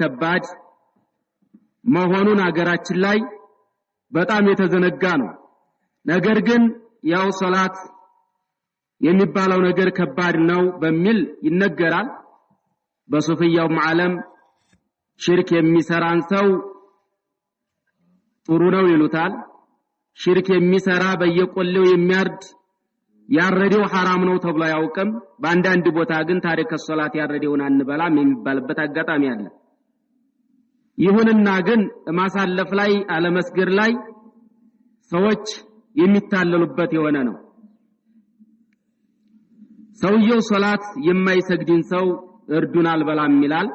ከባድ መሆኑን አገራችን ላይ በጣም የተዘነጋ ነው። ነገር ግን ያው ሶላት የሚባለው ነገር ከባድ ነው በሚል ይነገራል። በሱፊያው ዓለም ሽርክ የሚሰራን ሰው ጥሩ ነው ይሉታል። ሽርክ የሚሰራ በየቆሌው የሚያርድ ያረደው حرام ነው ተብሎ ያውቅም። በአንዳንድ ቦታ ግን ታሪክ ሶላት ያረደውን አንበላም የሚባልበት አጋጣሚ አለ። ይሁንና ግን ማሳለፍ ላይ አለመስገር ላይ ሰዎች የሚታለሉበት የሆነ ነው። ሰውየው ሶላት የማይሰግድን ሰው እርዱን አልበላም ይላል።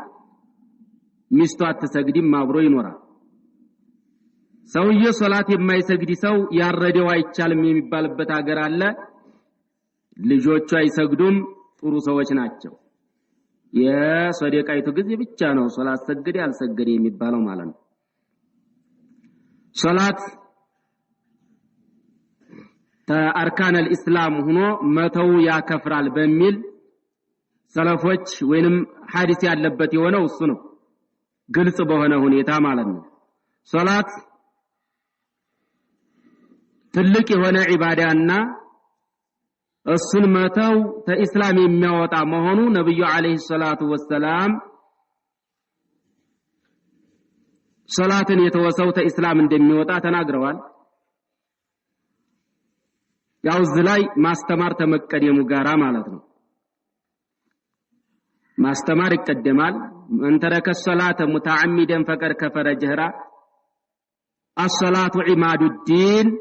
ሚስቱ አትሰግድም አብሮ ይኖራል። ሰውየው ሶላት የማይሰግድ ሰው ያረደው አይቻልም የሚባልበት ሀገር አለ። ልጆቹ አይሰግዱም ጥሩ ሰዎች ናቸው። የሰደቃይቱ ጊዜ ብቻ ነው ሶላት ሰግድ ያልሰገደ የሚባለው ማለት ነው። ሶላት ተአርካን الاسلام ሆኖ መተው ያከፍራል በሚል ሰለፎች ወይንም ሐዲስ ያለበት የሆነው እሱ ነው። ግልጽ በሆነ ሁኔታ ማለት ነው። ሶላት ትልቅ የሆነ ዒባዳና እሱን መተው ተኢስላም የሚያወጣ መሆኑ ነብዩ አለይሂ ሰላቱ ወሰለም ሶላትን የተወሰው ተኢስላም እንደሚወጣ ተናግረዋል። ያው ዝላይ ማስተማር ተመቀደሙ ጋራ ማለት ነው። ማስተማር ይቀደማል። من ترك الصلاة متعمدا فقد كفر جهرا الصلاة عماد الدين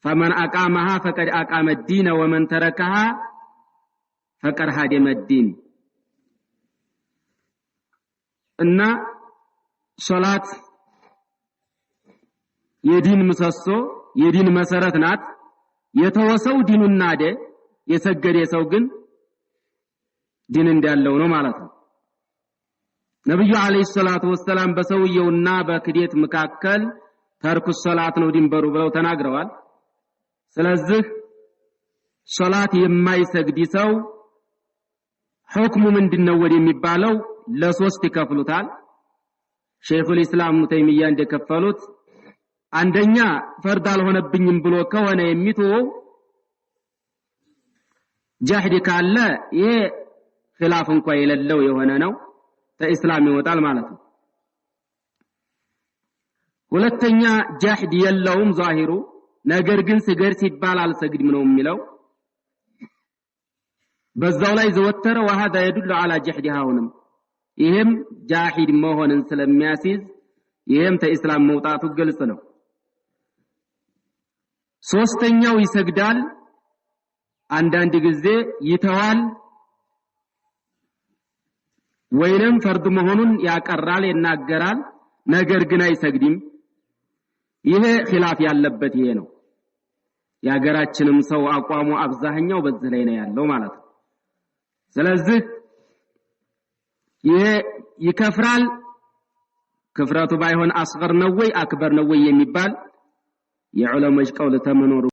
فمن أقامها فقد أقام الدين ومن تركها فقد هدم الدين إن صلاة يدين مسسو يدين مسارات نات يتوسو دين النادي يسجد يسوقن دين እንዳለው ነው ማለት ነው። ነብዩ አለይሂ ሰላቱ ወሰለም በሰውየውና በክዴት መካከል ተርኩ ሶላት ነው ድንበሩ ብለው ተናግረዋል። ስለዚህ ሶላት የማይሰግድ ሰው ሁክሙ ምንድነው ወደሚባለው ለሶስት ይከፍሉታል። ሼኹል ኢስላም ተይሚያ እንደከፈሉት አንደኛ ፈርድ አልሆነብኝም ብሎ ከሆነ የሚተው ጃህድ ካለ ይሄ ኺላፍ እንኳን የሌለው የሆነ ነው ተኢስላም ይወጣል ማለት ነው። ሁለተኛ ጃህድ የለውም ዛሂሩ ነገር ግን ስገድ ሲባል አልሰግድም ነው የሚለው በዛው ላይ ዘወተረ وهذا يدل على جحدها هنا ይሄም ጃሂድ መሆንን ስለሚያስይዝ ይሄም ተኢስላም መውጣቱ ግልጽ ነው። ሶስተኛው ይሰግዳል አንዳንድ ጊዜ ይተዋል ወይንም ፈርድ መሆኑን ያቀራል ይናገራል ነገር ግን አይሰግድም። ይሄ ኺላፍ ያለበት ይሄ ነው። ያገራችንም ሰው አቋሙ አብዛኛው በዚህ ላይ ነው ያለው ማለት ነው። ስለዚህ ይሄ ይከፍራል ክፍራቱ ባይሆን አስገር ነው ወይ አክበር ነው ወይ የሚባል የዑለማዎች ቀውል ተመኖሩ